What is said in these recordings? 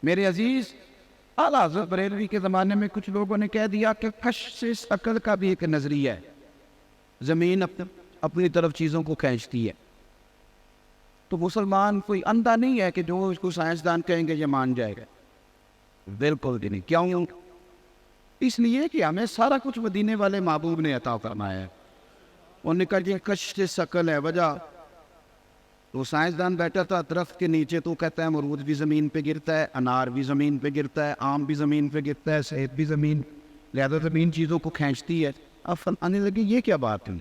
میرے عزیز، اعلیٰ حضرت بریلوی کے زمانے میں کچھ لوگوں نے کہہ دیا کہ کشش عقل کا بھی ایک نظریہ ہے، زمین اپنی طرف چیزوں کو کھینچتی ہے۔ تو مسلمان کوئی اندھا نہیں ہے کہ جو اس کو سائنسدان کہیں گے یہ مان جائے گا، بالکل بھی نہیں۔ کیوں؟ اس لیے کہ ہمیں سارا کچھ مدینے والے محبوب نے عطا فرمایا ہے۔ انہوں نے کہا یہ کشش عقل ہے، وجہ تو سائنسدان بیٹھا تھا درخت کے نیچے، تو کہتا ہے امرود بھی زمین پہ گرتا ہے، انار بھی زمین پہ گرتا ہے، آم بھی زمین پہ گرتا ہے، سیب بھی زمین، لہذا زمین چیزوں کو کھینچتی ہے۔ اب فرمانے لگے یہ کیا بات ہے،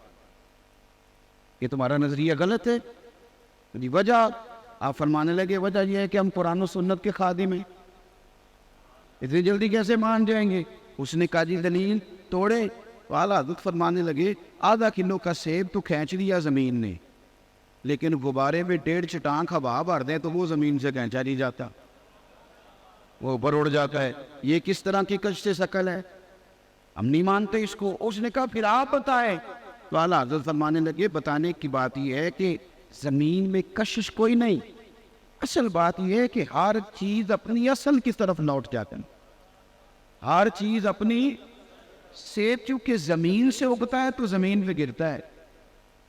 یہ تمہارا نظریہ غلط ہے۔ وجہ آپ فرمانے لگے وجہ یہ ہے کہ ہم قرآن و سنت کے خادم ہیں، اتنی جلدی کیسے مان جائیں گے؟ اس نے کہا جی دلیل توڑے۔ اعلیٰ حضرت فرمانے لگے آدھا کلو کا سیب تو کھینچ لیا زمین نے، لیکن غبارے میں 1.5 چٹان ہوا بھر دیں تو وہ زمین سے کھینچا نہیں جاتا، وہ اوپر اڑ جاتا ہے۔ یہ کس طرح کی کشش عقل ہے؟ ہم نہیں مانتے اس کو۔ اس نے کہا پھر آپ بتائیں۔ تو اعلیٰ حضرت فرمانے لگے بتانے کی بات یہ ہے کہ زمین میں کشش کوئی نہیں، اصل بات یہ ہے کہ ہر چیز اپنی اصل کی طرف لوٹ جاتا ہے، ہر چیز اپنی۔ سیب چونکہ زمین سے اگتا ہے تو زمین پہ گرتا ہے،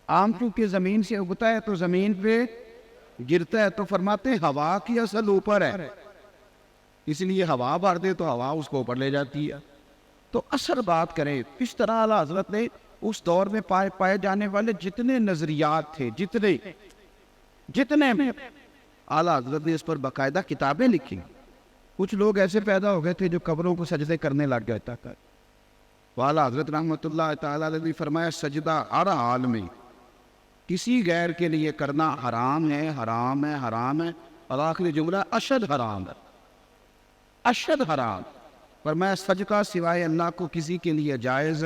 آم چونکہ زمین سے اگتا ہے تو زمین پہ گرتا ہے، تو فرماتے ہیں ہوا کی اصل اوپر ہے، اس لیے ہوا بھر دے تو ہوا اس کو اوپر لے جاتی ہے۔ تو اصل بات کریں اس طرح اعلیٰ حضرت نے اس دور میں پائے جانے والے جتنے نظریات تھے، جتنے میں اعلیٰ حضرت نے اس پر باقاعدہ کتابیں لکھی۔ کچھ لوگ ایسے پیدا ہو گئے تھے جو قبروں کو سجدے کرنے لگ گئے تک۔ اعلیٰ حضرت رحمۃ اللہ تعالیٰ علیہ نے فرمایا سجدہ ہر حال میں کسی غیر کے لیے کرنا حرام ہے، حرام ہے، حرام ہے، اور آخری جملہ اشد حرام ہے، اشد حرام۔ فرمایا سجدہ سوائے اللہ کو کسی کے لیے جائز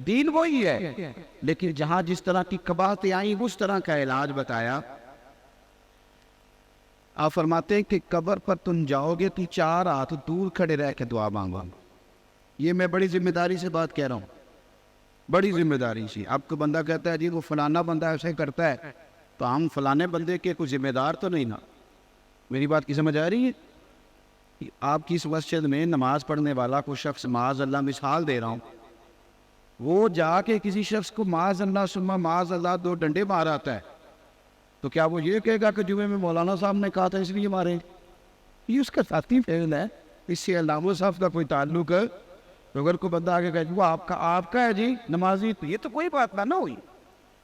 دین وہی ہے، لیکن جہاں جس طرح کی قباحتیں آئیں اس طرح کا علاج بتایا۔ آپ فرماتے ہیں کہ قبر پر تم جاؤ گے تو 4 ہاتھ دور کھڑے رہ کے دعا مانگو۔ یہ میں بڑی ذمہ داری سے بات کہہ رہا ہوں، بڑی ذمہ داری سی۔ آپ کو بندہ کہتا ہے جی وہ فلانا بندہ ایسے کرتا ہے، تو ہم فلانے بندے کے کوئی ذمہ دار تو نہیں نا؟ میری بات کی سمجھ آ رہی ہے؟ آپ کی اس مسجد میں نماز پڑھنے والا کوئی شخص، معاذ اللہ مثال دے رہا ہوں، وہ جا کے کسی شخص کو معاذ اللہ ثم معاذ اللہ 2 ڈنڈے مار آتا ہے، تو کیا وہ یہ کہے گا کہ جمعے میں مولانا صاحب نے کہا تھا اس لیے مارے؟ یہ اس کا ذاتی فعل ہے، اس سے علامہ صاحب کا کوئی تعلق ہے؟ تو اگر کوئی بندہ آگے کہے وہ آپ کا ہے جی نمازی، تو یہ تو کوئی بات نہ ہوئی۔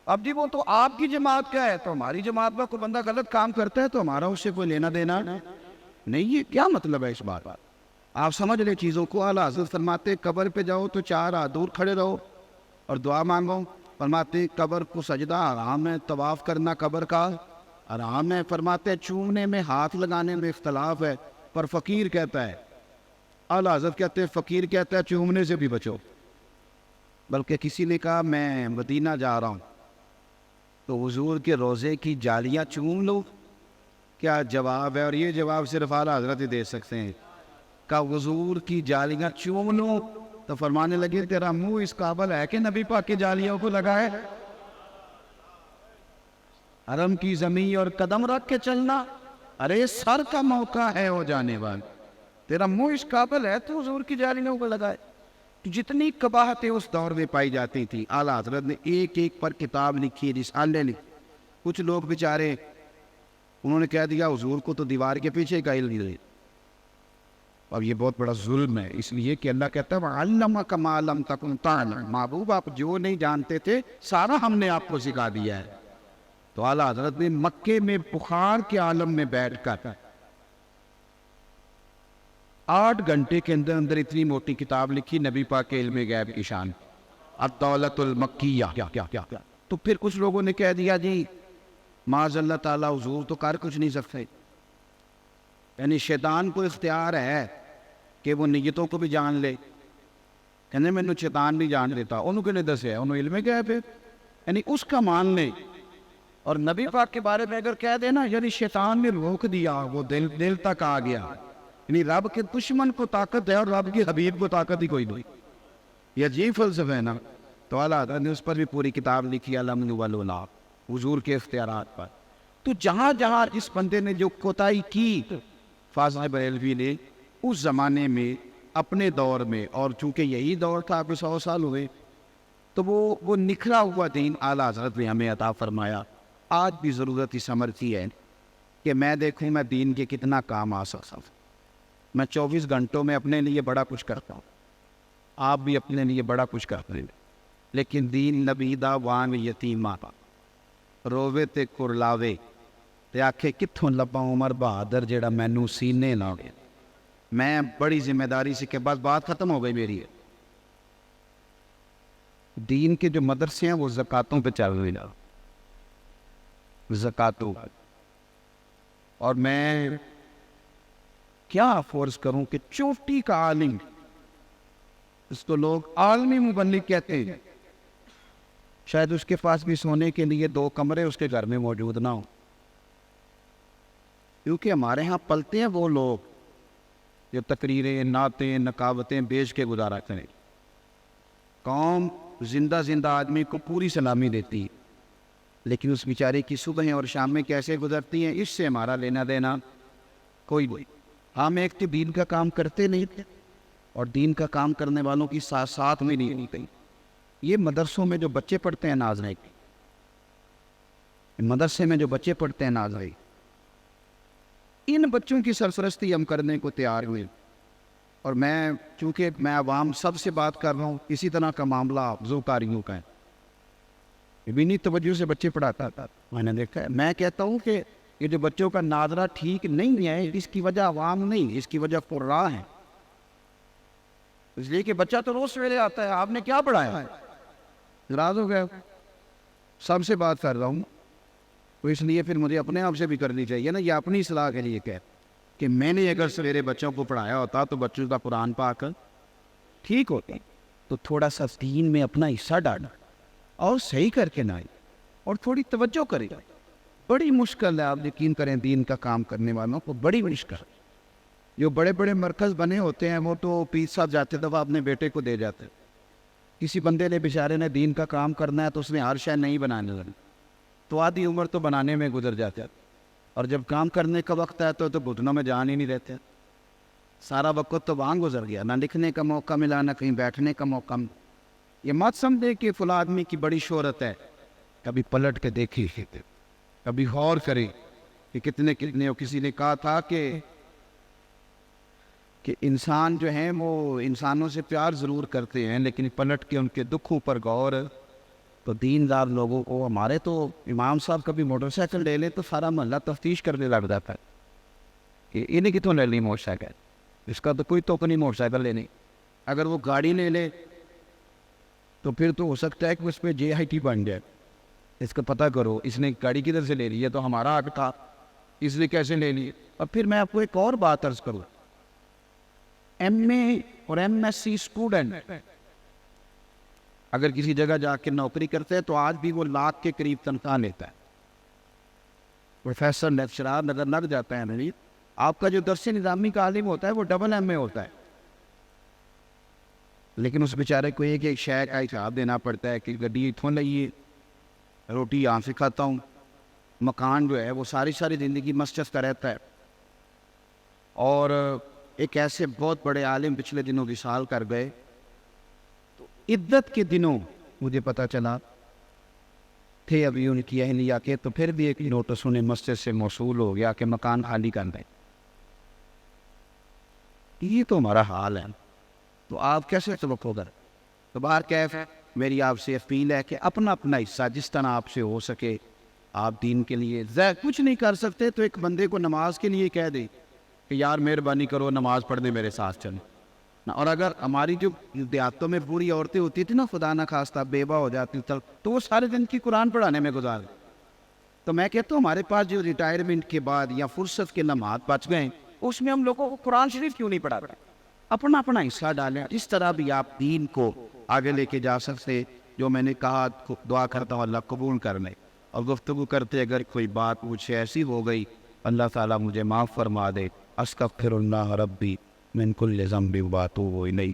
اب جی وہ تو آپ کی جماعت کا ہے، تو ہماری جماعت میں کوئی بندہ غلط کام کرتا ہے تو ہمارا اس سے کوئی لینا دینا نہیں۔ یہ کیا مطلب ہے اس بات؟ آپ سمجھ لیں چیزوں کو۔ اعلیٰ حضرت فرماتے قبر پہ جاؤ تو 4 ہاتھ دور کھڑے رہو اور دعا مانگو۔ فرماتے قبر کو سجدہ حرام ہے، طواف کرنا قبر کا حرام ہے۔ فرماتے چومنے میں ہاتھ لگانے میں اختلاف ہے، پر فقیر کہتا ہے، اعلیٰ حضرت کہتے ہیں فقیر کہتا ہے چومنے سے بھی بچو۔ بلکہ کسی نے کہا میں مدینہ جا رہا ہوں تو حضور کے روضے کی جالیاں چوم لو، کیا جواب ہے؟ اور یہ جواب صرف اعلیٰ حضرت ہی دے سکتے ہیں۔ کہ حضور کی جالیاں چوم لو، تو فرمانے لگے تیرا منہ اس قابل ہے کہ نبی پاک کی جالیوں کو لگائے؟ حرم کی زمین اور قدم رکھ کے چلنا، ارے سر کا موقع ہے ہو جانے والا، تیرا منہ اس قابل ہے تو حضور کی جالیوں کو لگائے؟ جتنی قباحتیں اس دور میں پائی جاتی تھی اعلیٰ حضرت نے ایک ایک پر کتاب لکھی، رسالے لکھی۔ کچھ لوگ بیچارے انہوں نے کہہ دیا حضور کو تو دیوار کے پیچھے کا علم نہیں۔ اب یہ بہت بڑا ظلم ہے، اس لیے کہ اللہ کہتا ہے وَعَلَّمَكَ مَا لَمْ تَكُنْ تَعْلَمُ، محبوب آپ جو نہیں جانتے تھے سارا ہم نے آپ کو سکھا دیا ہے۔ تو اعلیٰ حضرت نے مکے میں بخار کے عالم میں بیٹھ کر 8 گھنٹے کے اندر اندر اتنی موٹی کتاب لکھی، نبی پاک کے علم غیب کی شان، الدولۃ المکیہ۔ تو پھر کچھ لوگوں نے کہہ دیا جی معاذ اللہ تعالیٰ حضور تو کر کچھ نہیں سکتے، یعنی شیطان کو اختیار ہے کہ وہ نیتوں کو بھی جان لے۔ کہنے میں شیطان بھی جان لیتا، انہوں کے نے دسے انہوں علم غیب ہے، یعنی اس کا مان لے۔ اور نبی پاک کے بارے میں اگر کہہ دینا یعنی شیطان نے روک دیا، وہ دل تک آ گیا، یعنی رب کے دشمن کو طاقت ہے اور رب کے حبیب کو طاقت ہی کوئی نہیں۔ یہ عجیب فلسفہ ہے نا۔ تو اعلیٰ حضرت نے اس پر بھی پوری کتاب لکھی، الامن والولا، حضور کے اختیارات پر۔ تو جہاں جہاں اس بندے نے جو کوتاہی کی، فاضل بریلوی نے اس زمانے میں اپنے دور میں، اور چونکہ یہی دور تھا کہ 100 سال ہوئے، تو وہ نکھرا ہوا دین اعلیٰ حضرت نے ہمیں عطا فرمایا. آج بھی ضرورت اس عمر کی ہے کہ میں دیکھوں میں دین کے کتنا کام آ سکتا ہوں. میں 24 گھنٹوں میں اپنے لیے بڑا کچھ کرتا ہوں، آپ بھی اپنے لیے بڑا کچھ کرتے ہیں، لیکن دین نبیدہ وان یتیمہ رووے تے کرلاوے تے آکھے کتھوں لبا عمر بہادر جیڑا مینوں سینے لاوے. میں بڑی ذمہ داری سے کہ بس بات ختم ہو گئی میری. دین کے جو مدرسے ہیں وہ زکاتوں پہ چل رہے ہیں، زکاتوں. اور میں کیا فورس کروں کہ چوٹی کا عالم، اس کو لوگ عالمی مبلغ کہتے ہیں، شاید اس کے پاس بھی سونے کے لیے 2 کمرے اس کے گھر میں موجود نہ ہوں، کیونکہ ہمارے ہاں پلتے ہیں وہ لوگ جو تقریریں، نعتیں، نکاوتیں بیچ کے گزارا کریں. قوم زندہ آدمی کو پوری سلامی دیتی ہے، لیکن اس بیچارے کی صبح اور شام میں کیسے گزرتی ہیں اس سے ہمارا لینا دینا کوئی نہیں. ہم ایک تو دین کا کام کرتے نہیں تھے، اور دین کا کام کرنے والوں کی ساتھ میں نہیں گئی. یہ مدرسوں میں جو بچے پڑھتے ہیں ناظرین، مدرسے میں جو بچے پڑھتے ہیں ناظرین، ان بچوں کی سرپرستی ہم کرنے کو تیار ہوئے. اور میں چونکہ میں عوام سب سے بات کر رہا ہوں، اسی طرح کا معاملہ افزو کاریوں کا ہے. ابنی توجہ سے بچے پڑھاتا تھا، میں نے دیکھا ہے. میں کہتا ہوں کہ یہ جو بچوں کا ناظرہ ٹھیک نہیں ہے، اس کی وجہ عوام نہیں، اس کی وجہ قراء ہے. اس لیے کہ بچہ تو روز سویرے آتا ہے، آپ نے کیا پڑھایا؟ ناراض ہو گئے. سب سے بات کر رہا ہوں، تو اس لیے پھر مجھے اپنے آپ سے بھی کرنی چاہیے نا، یہ اپنی اصلاح کے لیے کہ میں نے اگر سویرے بچوں کو پڑھایا ہوتا تو بچوں کا قرآن پاک ٹھیک ہوتا. تو تھوڑا سا دین میں اپنا حصہ ڈالنا اور صحیح کر کے نہ آئی، اور تھوڑی توجہ کرے. بڑی مشکل ہے، آپ یقین کریں، دین کا کام کرنے والوں کو بڑی مشکل. جو بڑے بڑے مرکز بنے ہوتے ہیں وہ تو پیر صاحب جاتے دفعہ اپنے بیٹے کو دے جاتے. کسی بندے نے بیچارے نے دین کا کام کرنا ہے تو اس نے ہر شے نہیں بنانے لگی، تو آدھی عمر تو بنانے میں گزر جاتے ہیں، اور جب کام کرنے کا وقت ہے تو گھٹنوں میں جان ہی نہیں رہتے. سارا وقت تو وہاں گزر گیا، نہ لکھنے کا موقع ملا، نہ کہیں بیٹھنے کا موقع ملا. یہ مت سمجھے کہ فلاں آدمی کی بڑی شہرت ہے. کبھی پلٹ کے دیکھی، کبھی غور کرے کہ کتنے کسی نے کہا تھا کہ انسان جو ہیں وہ انسانوں سے پیار ضرور کرتے ہیں، لیکن پلٹ کے ان کے دکھوں پر غور. تو دیندار لوگوں کو، ہمارے تو امام صاحب کبھی موٹر سائیکل لے لے تو سارا محلہ تفتیش کرنے لگ جاتا ہے کہ انہیں کتوں لے لی موٹر سائیکل، اس کا تو کوئی توق نہیں موٹر سائیکل لینے. اگر وہ گاڑی لے لے تو پھر تو ہو سکتا ہے کہ اس پہ JIT بن جائے. اس کا پتہ کرو، اس نے گاڑی کدھر سے لے لی ہے، تو ہمارا حق تھا، اس نے کیسے لے لی. اور پھر میں آپ کو ایک اور بات عرض کروں، MA اور MSc اسٹوڈنٹ اگر کسی جگہ جا کے نوکری کرتے ہیں تو آج بھی وہ لاکھ کے قریب تنخواہ لیتا ہے. پروفیسر لیکچرار نظر لگ جاتا ہے. نہیں، آپ کا جو درس نظامی کا عالم ہوتا ہے وہ MA ہوتا ہے، لیکن اس بیچارے کو ایک شے کا حساب دینا پڑتا ہے کہ گڈی اتھوں لئیے، روٹی یہاں سے کھاتا ہوں، مکان جو ہے وہ ساری زندگی مسجد کا رہتا ہے. اور ایک ایسے بہت بڑے عالم پچھلے دنوں وصال کر گئے، تو عدت کے دنوں مجھے پتہ چلا تھے ابھی ان کی اہلیہ کے، تو پھر بھی ایک نوٹس انہیں مسجد سے موصول ہو گیا کہ مکان خالی کر دیں. یہ تو ہمارا حال ہے، تو آپ کیسے توقع کر. تو باہر کیف میری آپ سے اپیل ہے کہ اپنا حصہ جس طرح آپ سے ہو سکے آپ دین کے لیے. کچھ نہیں کر سکتے تو ایک بندے کو نماز کے لیے کہہ دے کہ یار مہربانی کرو نماز پڑھنے میرے ساتھ چلیں. اور اگر ہماری جو دیہاتوں میں پوری عورتیں ہوتی تھیں نا، خدا نہ خواستہ بیوہ ہو جاتی تو وہ سارے دن کی قرآن پڑھانے میں گزار. تو میں کہتا ہوں ہمارے پاس جو ریٹائرمنٹ کے بعد یا فرصت کے لمحات بچ گئے، اس میں ہم لوگوں کو قرآن شریف کیوں نہیں پڑھاتے؟ اپنا حصہ ڈالیں، جس طرح بھی آپ دین کو آگے لے کے جا سکتے. جو میں نے کہا دعا کرتا ہوں اللہ قبول کر لے. اور گفتگو کرتے اگر کوئی بات مجھ سے ایسی ہو گئی، اللہ تعالیٰ مجھے معاف فرما دے. استغفر اللہ ربی من کل ذنب و اتوب الیہ.